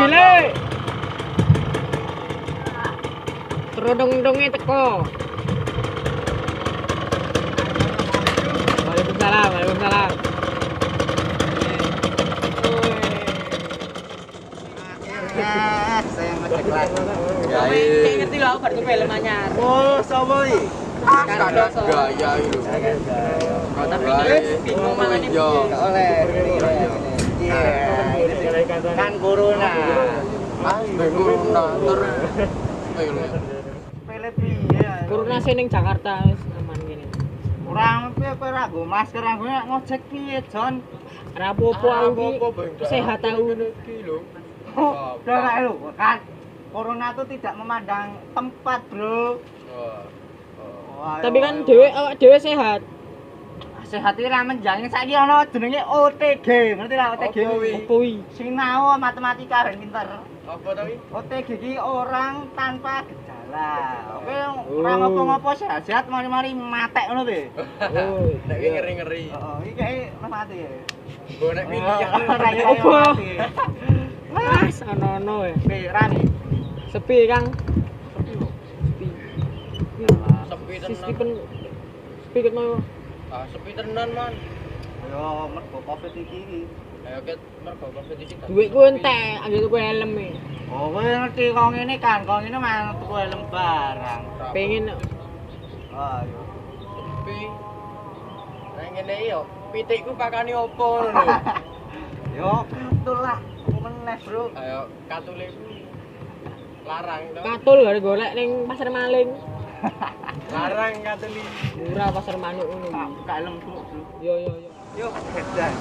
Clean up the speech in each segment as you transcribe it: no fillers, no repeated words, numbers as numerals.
mobilnya. Terudung-udungnya teko. Waalaikumsalam, waalaikumsalam. Saya ngecek lagi. Kayak ngerti lah, baru film anyar. Oh, sapa iki? Gaya itu. Tapi bingung malah nih. Enggak oleh. Kan corona. Bingung tur. Pele piye? Corona sih ning Jakarta wis aman gini. Orang piye kowe ra nggo masker, ra nggo ngojek piye, Jon? Rapopo aku iki sehat aku. Oh, ora lho, kan. Corona itu tidak memandang tempat, Bro. Wah, Tapi kan awak dhewe sehat. sehat iki ra menjangi saiki ana jenenge OTG, ngerti ra OTG? Opo iki? Sinau matematika ben pinter. Apa tadi? OTG iki orang tanpa gejala. Oke, ora ngopo-ngopo sehat-sehat mari-mari matek ngono piye? Oh, Nek iki ngeri-ngeri. Heeh, iki kayak mati ya. Mbok nek pilihan. Opo? Mas ono-ono ya. Rani. Sepi, Kang. Sepi. Sepi Sepi tenan. sepi ketemu. Ah, sepi tenan, Man. Yo, mergo Covid iki. Ayo ket mergo Covid iki. Duitku entek, anggere tuku helm e. Oh, kowe ngerti kok ngene kan, kok ngene mah tuku helm barang. Pengen Ah, yo. Sepi. Nek ngene yo, pitikku pakane opo ngono lho. Yo, betul lah. Meneh, Bro. Ayo katule kuwi. Larang to. katul gare golek ning pasar maling. Larang katuli. Murah pasar manuk ngono. Buka helm dulu, Bro. Yo. Yo, edan.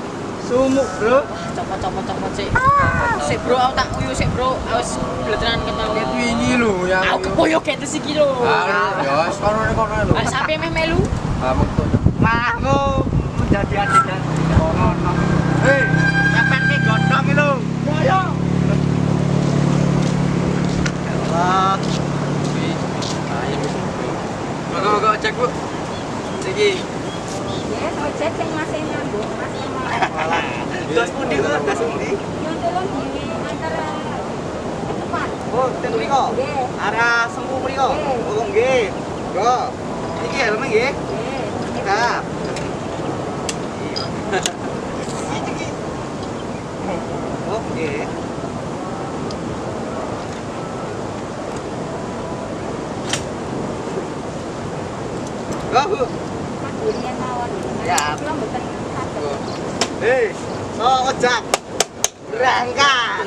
Sumuk, Bro. Copot sik. Sik bro, aku tak uyu sik bro. Wis bleteran ketemu. Ket wingi lho yang. Aku kepoyo getes iki lho. Ya wis kono lho. Ah sampe meh melu. Ah metu. Mahku menjadi adegan corona. Hei, ngeperke godhong iki lho. Yo. Allah. Moga-moga cek, Bu. Iki. Yes, ojek sing masih nyambung, masih mau. Walah. Das pundi kok? Das pundi? Yang tolong di antara depan. Oh, ten mriko. Nggih. Arah sempu mriko. Nggih. Oh, nggih. Yo. Iki helme nggih. Nggih. Siap. Oke. Go, Bu. Mas Durian mawon. Ya. Kula mboten saged. Hei, so ojek. Berangkat.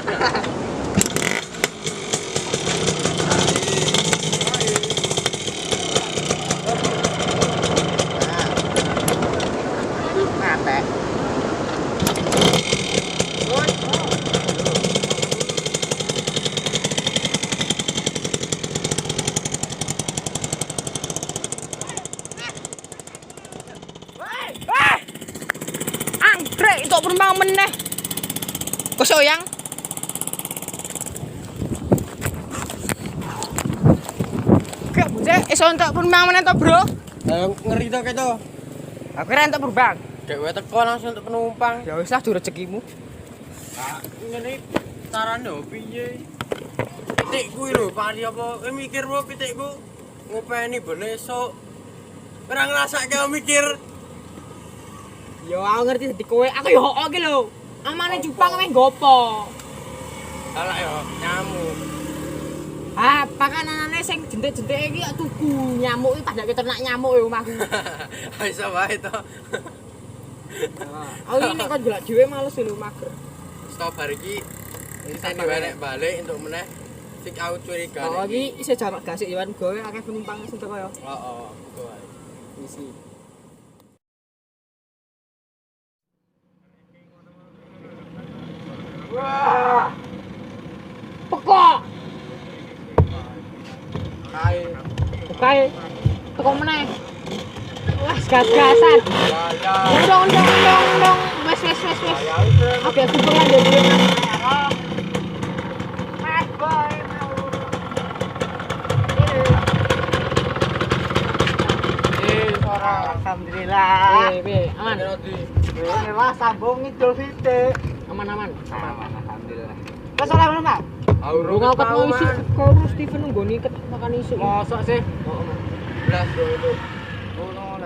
Mate. Anggrek untuk penumpang meneh. Kosok yang. Kayak bocah iso untuk penumpang meneh to, Bro? Ayo ngeri to keto. Aku kira untuk penumpang. Dek wae teko langsung untuk penumpang. Ya wis lah du rezekimu. Ah, ngene carane piye? Pitikku lho, pari apa? Mikir apa pitikku? Ngopeni ben esuk. Ora ngrasake mikir. Yo aku ngerti dadi kowe. Aku yo hok iki lho. Amane cupang meh gopo. Alah yo nyamuk. Ah, pakananane sing jentik-jentik iki tak tuku. Nyamuk iki padake ternak nyamuk e omahku. Iso wae to. Aku iki nek kon golek dhewe males lho mager. Stop bar iki sisane wae nek balik entuk meneh sik out curiga. Oh iki isih jamak gasik yo gawe akeh penumpang sing teko yo. Heeh, iku wae. Misi. Wah. Pekok. Kae. Bukae. Teko meneh. Wah, gas-gasan. Dong. Wes. Oke, super lanjut dulu. Mas boy mau. Alhamdulillah. Piye, aman. Ini mas sambung Idul Fitri. Aman-aman. Aman, alhamdulillah. Terus oleh mana, Pak? Aku ngangkat mau isi kau Steven nggoni ket makan isu. Mosok sih? Heeh, Mas. Blas bro itu.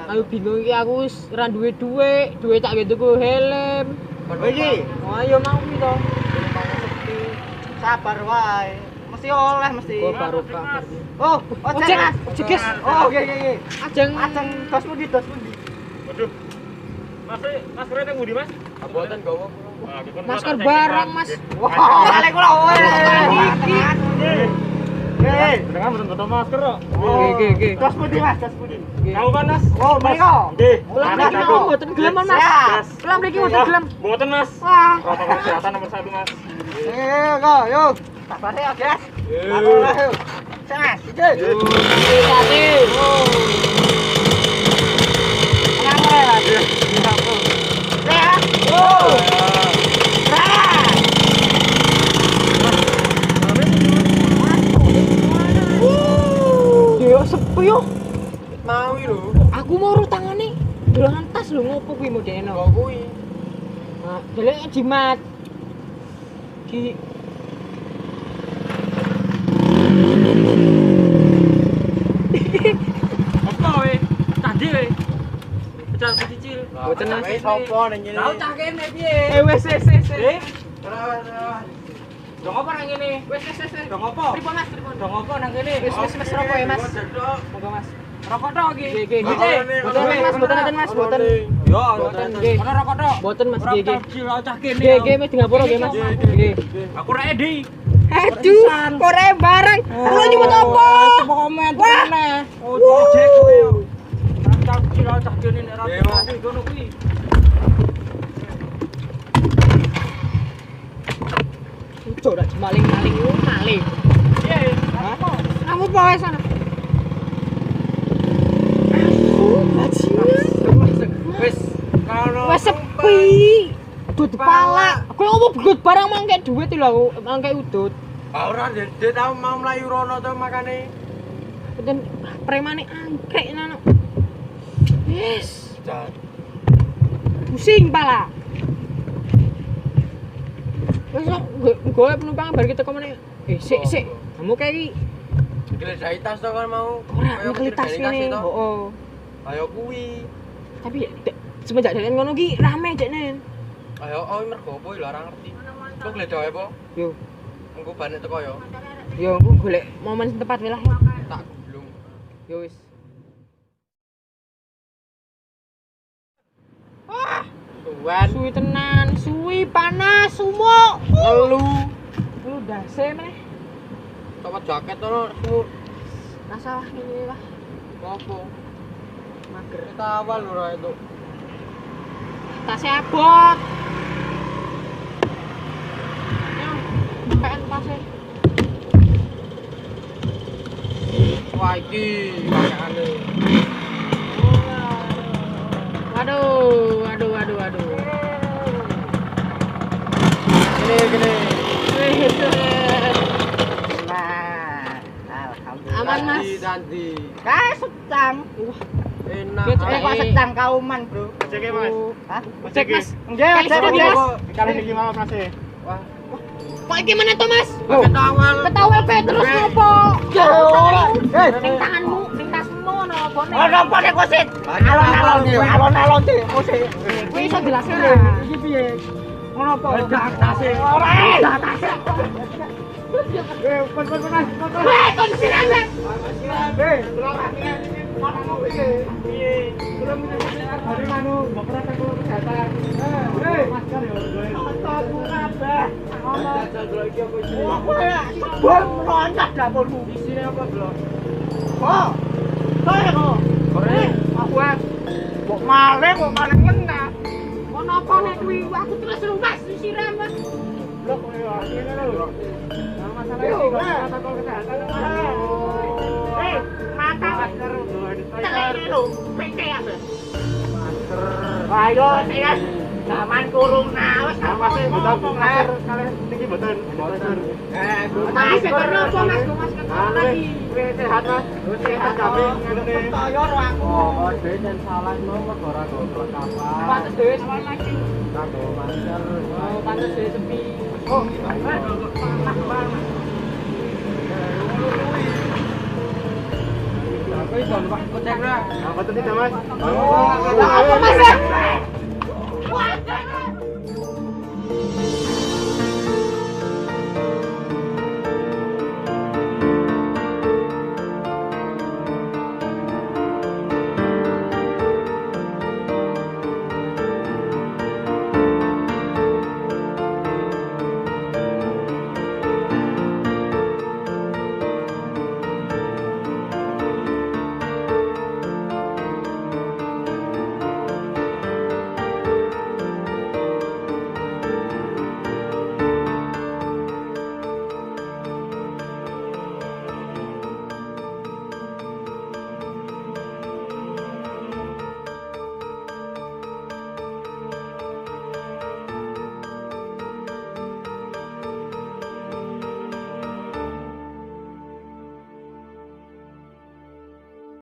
Ayo bingung iki aku wis ora duwe duwe tak gitu ku helm. Iki. Ayo mau iki to. Sabar wae. Mesti oleh mesti. Gua baru kabar. Oh, ojek Mas. Ojek, Guys. Oh, oke. Ajeng Dos pundi, dos pundi. Waduh. Mas keren yang budi, Mas? Abotan gowo. masker barang, Mas. Wah, kali kula wae. Dengan betul-betul masker kok. Oke. Dos pundi, Mas, dos pundi. Tahu kan, Mas? Oh, mriko. Nggih. Ulang mriki mau mboten gelem, Mas. Siap. Ulang mriki mboten gelem. Mboten, Mas. Wah. Protokol kesehatan nomor 1, Mas. Yuk. Sabar ya, Guys. Aku lah yuk. Mas, iki. Hati-hati. Tenang wae, Mas. Ya. Oh. Yo sepi yo. Mau iki lho. Aku mau urut tangane. Dolangan tas lho ngopo kuwi modene. Kok kuwi. Nah, delek jimat. Ki Apa we? Tadi we. Pecal cicil. Boten, Mas. Wis sopo ning kene? Tahu cah kene piye? wes. Terus. Dong apa nang kene? Wes. Dong apa? Pripun, Mas? Pripun? Dong apa nang kene? Wes rokok ya, Mas. Monggo, Mas. Rokok tok iki. Nggih. Boten, Mas, boten, Mas, boten. Yo, Boten, nggih. Ono rokok tok. Boten, Mas, Ora nggih. cicil cah kene. Nggih, Mas, di ngapura nggih, Mas. Nggih. Aku ra edi. Aduh, kore barang. Kulo nyebut apa? Komen Wah. meneh. Oh, ojek kowe yo. Cah cicil cah kene nek ra Nggih, Mas. kuwi ngono kuwi. Ujo dak maling-maling yo maling. Piye? Kamu bawa sana. Bajingan. Wis kalau Wes sepi. Udut pala. Kowe ngomong udut barang mangke duit lho aku, mangke udut. ora ndek tau mau mlayu rono to makane. Dan premane angkrek nano. Wis, pusing pala. Wes gue penumpang bar kita kemana? Sik. Kamu kayak iki. Geledahi tas to kan mau. Ora Kayak ngerti tas geledahi ini. to. Heeh. Ayo kuwi. Tapi semenjak jalan ngono ki rame jekne. Ayo mergo apa lho ora ngerti. Kok geledahi apa? Yo, Engko banek teko yo. yo aku golek momen tepat wae lah. Tak gulung. Yo wis. Tuan. Suwi tenan, suwi panas, sumuk. Ngelu. Lu dase meneh. Copot jaket to. Masalah ini lah. Ngopo? Mager. Kita awal lho ra itu. Tasnya abot. Yo, bukaan tasnya. Wah iki pakaiane. Waduh. Gini. Nah, alhamdulillah. Aman, Mas. Nanti. Kae secang. Enak. Kok secang kauman, Bro? Ojek e, Mas. Hah? Cek, Mas. Nggih, Kali ojek, sini, Mas. Mas. Kali niki mau Mas e. Wah, Kok iki meneh to, Mas? pakai tawal. Ketawa Petrus ngopo? Ya ora. Ning tanganmu, ning tasmu ono opone? Ono apa nek kusit? Alon-alon sih, kusit. Kuwi iso jelasno ra? Iki piye? Ngono apa? Tase. Ora. Pon. Weh, kon sirane. Piye? Belum menyelesaikan hari anu, mbok protokol kesehatan. Masker yo. Fotoku kabeh. Jajal dulu iki apa iki? Apa ya? Sebel loncat dapurmu. Isine apa, Bro? Oh. Kae kok. Aku kok maling menah. Ono apa nek kuwi? Aku terus rumas disiram, Mas. Lho kok ya ngene lho. Masalah iki kok protokol kesehatan. Mata masker. Telek lho, pete ya, Mas. Ayo, saya zaman corona wis Masih betul masker kali niki mboten. Mas, karena apa, Mas? Mas lagi. Sehat, Mas. Sehat kami ngene. Toyor aku. Oh, dhewe jan salah nomor ora goblok kapal. Pantes dhewe salah lagi. Oh, pantes dari sepi. Oh, panas banget. Aku itu Pak, kocek lah. Apa tadi, Mas? Apa Mas?